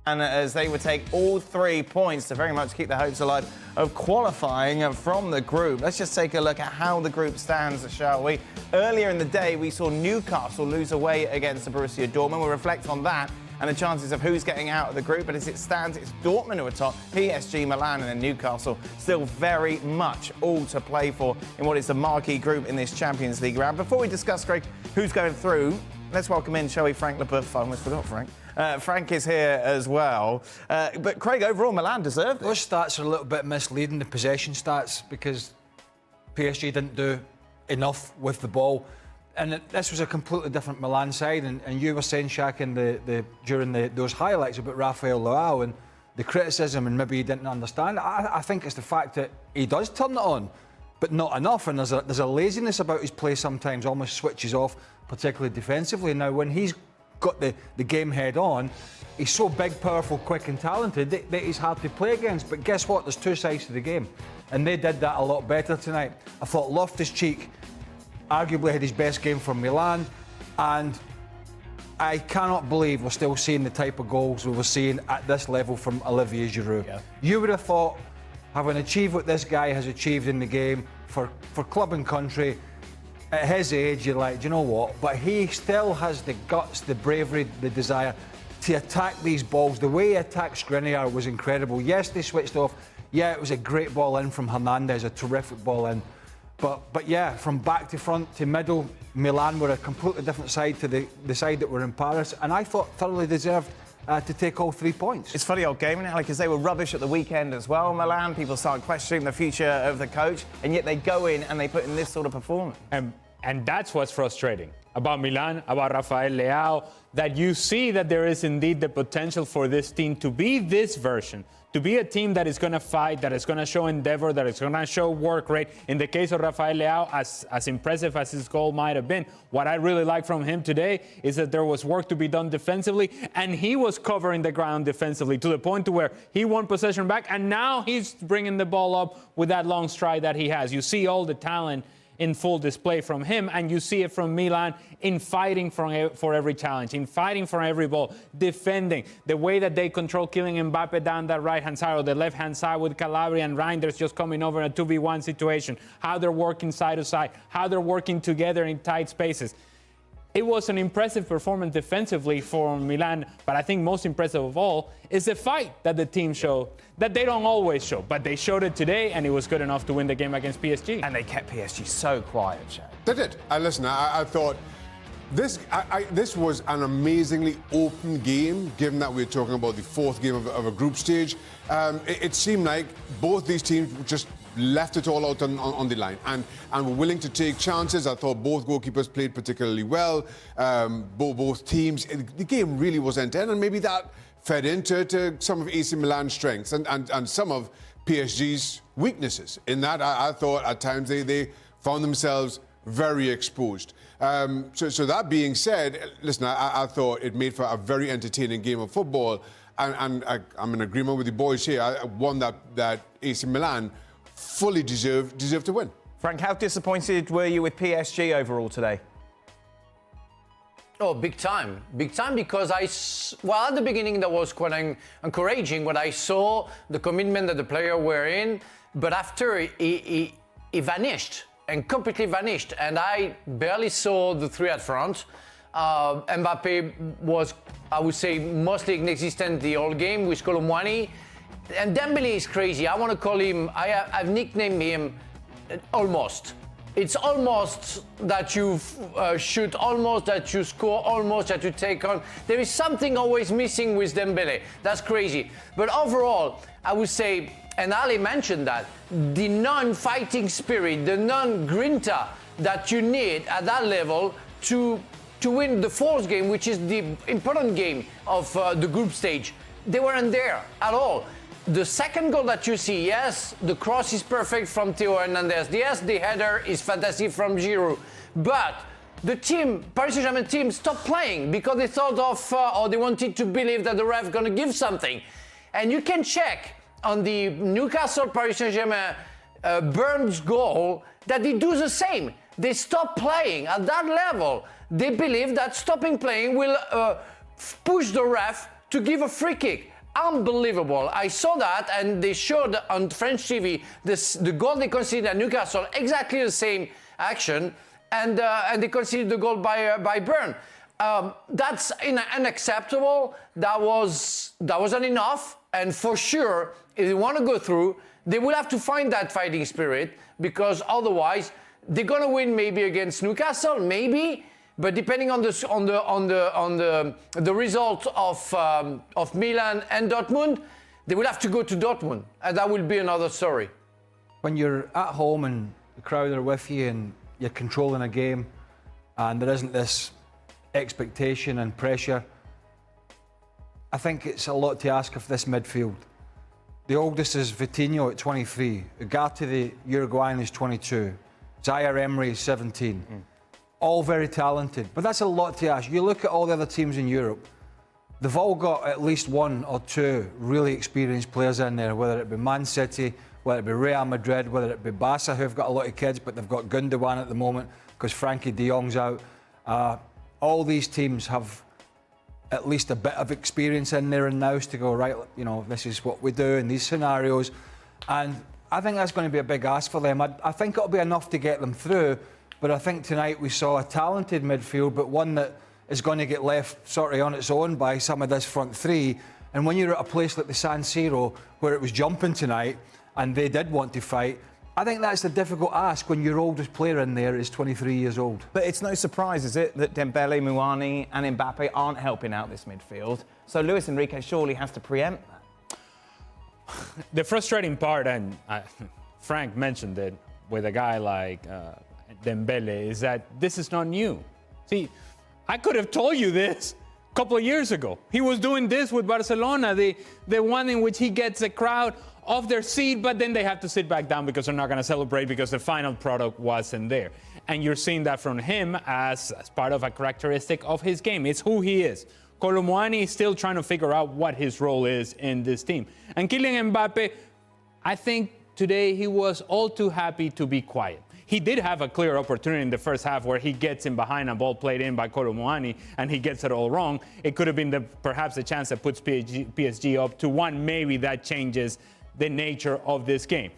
And as they would take all 3 points to very much keep their hopes alive of qualifying from the group. Let's just take a look at how the group stands, shall we? Earlier in the day, we saw Newcastle lose away against the Borussia Dortmund. We'll reflect on that and the chances of who's getting out of the group. But as it stands, it's Dortmund who are top, PSG, Milan and then Newcastle. Still very much all to play for in what is the marquee group in this Champions League round. Before we discuss, Greg, who's going through, let's welcome in, shall we, Frank Leboeuf. I almost forgot Frank. Frank is here as well. But Craig, overall, Milan deserved it. Those stats are a little bit misleading, the possession stats, because PSG didn't do enough with the ball. And this was a completely different Milan side. And you were saying, Shaq, during those highlights about Rafael Leao and the criticism and maybe he didn't understand. I think it's the fact that he does turn it on, but not enough. And there's a laziness about his play sometimes, almost switches off, particularly defensively. Now, when he's got the game head on, he's so big, powerful, quick and talented that he's hard to play against. But guess what? There's two sides to the game. And they did that a lot better tonight. I thought Loftus-Cheek arguably had his best game for Milan. And I cannot believe we're still seeing the type of goals we were seeing at this level from Olivier Giroud. Yeah. You would have thought, having achieved what this guy has achieved in the game for club and country, at his age, you're like, do you know what? But he still has the guts, the bravery, the desire to attack these balls. The way he attacked Skriniar was incredible. Yes, they switched off. Yeah, it was a great ball in from Hernandez, a terrific ball in. But yeah, from back to front to middle, Milan were a completely different side to the side that were in Paris. And I thought thoroughly deserved to take all 3 points. It's funny old game, isn't it? Because they were rubbish at the weekend as well, Milan. People start questioning the future of the coach, and yet they go in and they put in this sort of performance. And that's what's frustrating about Milan, about Rafael Leao, that you see that there is indeed the potential for this team to be this version, to be a team that is going to fight, that is going to show endeavor, that is going to show work rate. In the case of Rafael Leao, as impressive as his goal might have been, what I really like from him today is that there was work to be done defensively, and he was covering the ground defensively to the point to where he won possession back, and now he's bringing the ball up with that long stride that he has. You see all the talent in full display from him, and you see it from Milan in fighting for every challenge, in fighting for every ball, defending. The way that they control Kylian Mbappe down that right-hand side or the left-hand side with Calabria and Reinders just coming over in a 2v1 situation, how they're working side to side, how they're working together in tight spaces. It was an impressive performance defensively for Milan, but I think most impressive of all is the fight that the team showed, that they don't always show, but they showed it today, and it was good enough to win the game against PSG. And they kept PSG so quiet, Shaq. They did. Listen, I thought this was an amazingly open game, given that we're talking about the 4th game of a group stage. It seemed like both these teams just left it all out on the line and were willing to take chances. I thought both goalkeepers played particularly well. Both teams, the game really was end-to-end, and maybe that fed into some of AC Milan's strengths and some of PSG's weaknesses. In that, I thought at times they found themselves very exposed. So that being said, listen, I thought it made for a very entertaining game of football, and I'm in agreement with the boys here. One that AC Milan fully deserved to win. Frank, how disappointed were you with PSG overall today? Oh, big time. Big time, because at the beginning that was quite encouraging when I saw the commitment that the players were in, but after he vanished, and completely vanished, and I barely saw the 3 at front. Mbappe was, I would say, mostly inexistent the whole game with Kolo Muani. And Dembele is crazy. I want to call him, I've nicknamed him Almost. It's almost that you shoot, almost that you score, almost that you take on. There is something always missing with Dembele. That's crazy. But overall, I would say, and Ali mentioned that, the non-fighting spirit, the non-grinta that you need at that level to win the 4th game, which is the important game of the group stage, they weren't there at all. The second goal that you see, yes, the cross is perfect from Theo Hernandez. Yes, the header is fantastic from Giroud. But the team, Paris Saint-Germain team, stopped playing because they thought of, or they wanted to believe that the ref going to give something. And you can check on the Newcastle Paris Saint-Germain Burns goal that they do the same. They stop playing at that level. They believe that stopping playing will push the ref to give a free kick. unbelievable. I saw that, and they showed on French TV the goal they conceded at Newcastle, exactly the same action, and they conceded the goal by Burn. That's unacceptable. That wasn't enough, and for sure, if they want to go through, they will have to find that fighting spirit, because otherwise they're gonna win maybe against Newcastle, maybe. But depending on the result of Milan and Dortmund, they will have to go to Dortmund, and that will be another story. When you're at home and the crowd are with you and you're controlling a game, and there isn't this expectation and pressure, I think it's a lot to ask of this midfield. The oldest is Vitinho at 23, Ugarte, the Uruguayan, is 22, Zaire Emery is 17. All very talented, but that's a lot to ask. You look at all the other teams in Europe, they've all got at least one or two really experienced players in there, whether it be Man City, whether it be Real Madrid, whether it be Barca, who've got a lot of kids, but they've got Gundogan at the moment because Frankie de Jong's out. All these teams have at least a bit of experience in there and now to go, right, you know, this is what we do in these scenarios. And I think that's going to be a big ask for them. I think it'll be enough to get them through. But I think tonight we saw a talented midfield, but one that is going to get left sort of on its own by some of this front three. And when you're at a place like the San Siro, where it was jumping tonight, and they did want to fight, I think that's the difficult ask when your oldest player in there is 23 years old. But it's no surprise, is it, that Dembele, Muani and Mbappe aren't helping out this midfield. So Luis Enrique surely has to preempt that. The frustrating part, and Frank mentioned it with a guy like Dembele, is that this is not new. See, I could have told you this a couple of years ago. He was doing this with Barcelona, the one in which he gets the crowd off their seat, but then they have to sit back down because they're not going to celebrate because the final product wasn't there. And you're seeing that from him as part of a characteristic of his game. It's who he is. Kolo Muani is still trying to figure out what his role is in this team. And Kylian Mbappe, I think today he was all too happy to be quiet. He did have a clear opportunity in the first half where he gets in behind a ball played in by Kolo Muani and he gets it all wrong. It could have been perhaps the chance that puts PSG up to 1. Maybe that changes the nature of this game.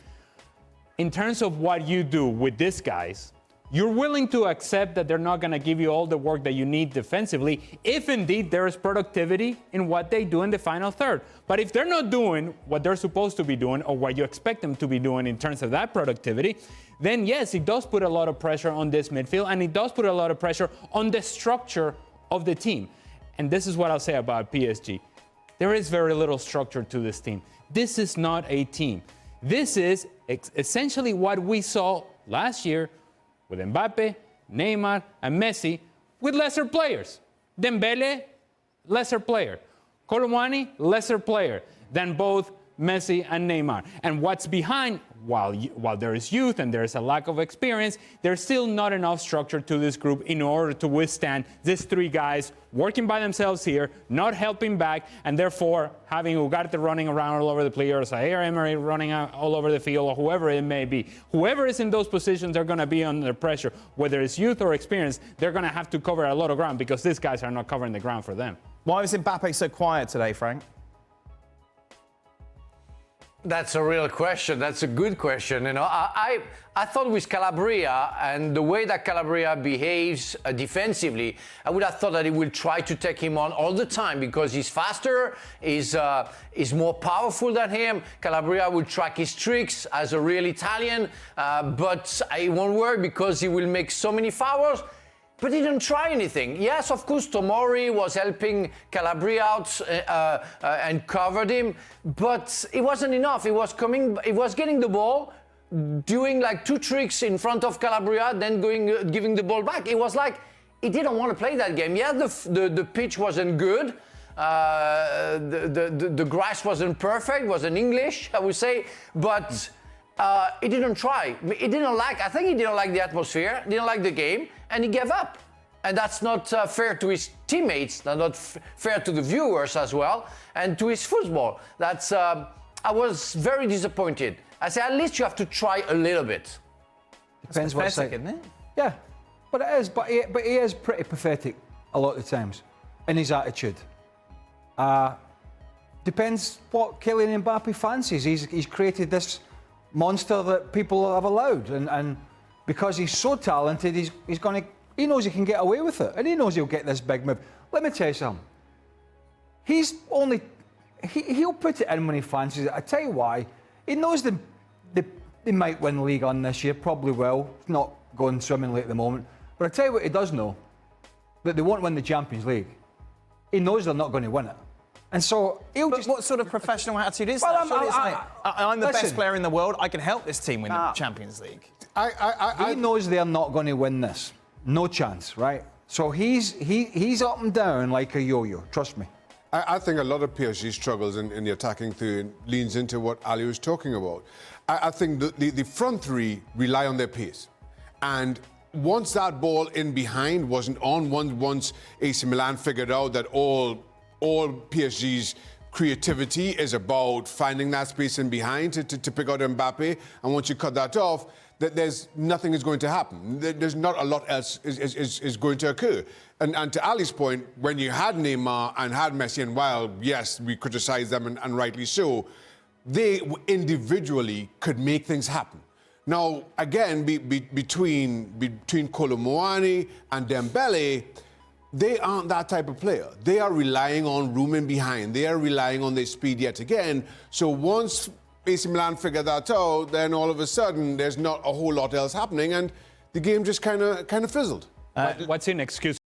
In terms of what you do with these guys, you're willing to accept that they're not going to give you all the work that you need defensively if indeed there is productivity in what they do in the final third. But if they're not doing what they're supposed to be doing or what you expect them to be doing in terms of that productivity, then yes, it does put a lot of pressure on this midfield and it does put a lot of pressure on the structure of the team. And this is what I'll say about PSG. There is very little structure to this team. This is not a team. This is essentially what we saw last year with Mbappe, Neymar, and Messi with lesser players. Dembele, lesser player. Kolo Muani, lesser player than both Messi and Neymar. And what's behind, while there is youth and there is a lack of experience, there's still not enough structure to this group in order to withstand these three guys working by themselves here, not helping back, and therefore having Ugarte running around all over the place, or Zaire Emery running all over the field, or whoever it may be. Whoever is in those positions, they're going to be under pressure. Whether it's youth or experience, they're going to have to cover a lot of ground because these guys are not covering the ground for them. Why was Mbappe so quiet today, Frank? That's a real question. That's a good question. You know, I thought with Calabria and the way that Calabria behaves defensively, I would have thought that he will try to take him on all the time because he's faster, is more powerful than him. Calabria will track his tricks as a real Italian, but it won't work because he will make so many fouls. But he didn't try anything. Yes, of course, Tomori was helping Calabria out and covered him, but it wasn't enough. He was getting the ball, doing like 2 tricks in front of Calabria, then giving the ball back. It was like he didn't want to play that game. Yeah, the pitch wasn't good. The grass wasn't perfect, wasn't English, I would say, but he didn't try. I think he didn't like the atmosphere, didn't like the game, and he gave up. And that's not fair to his teammates, not fair to the viewers as well, and to his football. I was very disappointed. I said, at least you have to try a little bit. Depends what side, isn't it? Yeah, but it is. But he is pretty pathetic a lot of the times in his attitude. depends what Kylian Mbappe fancies. He's created this monster that people have allowed, and because he's so talented, he's going to. He knows he can get away with it, and he knows he'll get this big move. Let me tell you something. He'll put it in when he fancies it. I tell you why. He knows they might win League On this year, probably will. It's not going swimmingly at the moment. But I tell you what he does know, that they won't win the Champions League. He knows they're not going to win it. And so he'll But just... what sort of professional attitude is Well, that? Surely it's like, I'm the best listen. player in the world, I can help this team win the Champions League. He knows they're not going to win this. No chance, right? So he's up and down like a yo-yo, trust me. I think a lot of PSG struggles in the attacking third and leans into what Ali was talking about. I think the front three rely on their pace. And once that ball in behind wasn't on, once AC Milan figured out that all PSG's creativity is about finding that space in behind to pick out Mbappe, and once you cut that off, that there's nothing is going to happen. There's not a lot else is going to occur. And to Ali's point, when you had Neymar and had Messi, and while, yes, we criticize them and rightly so, they individually could make things happen. Now, again, between Kolo Muani and Dembele, they aren't that type of player. They are relying on room in behind. They are relying on their speed yet again. So once AC Milan figure that out, then all of a sudden there's not a whole lot else happening, and the game just kind of fizzled. What's an excuse?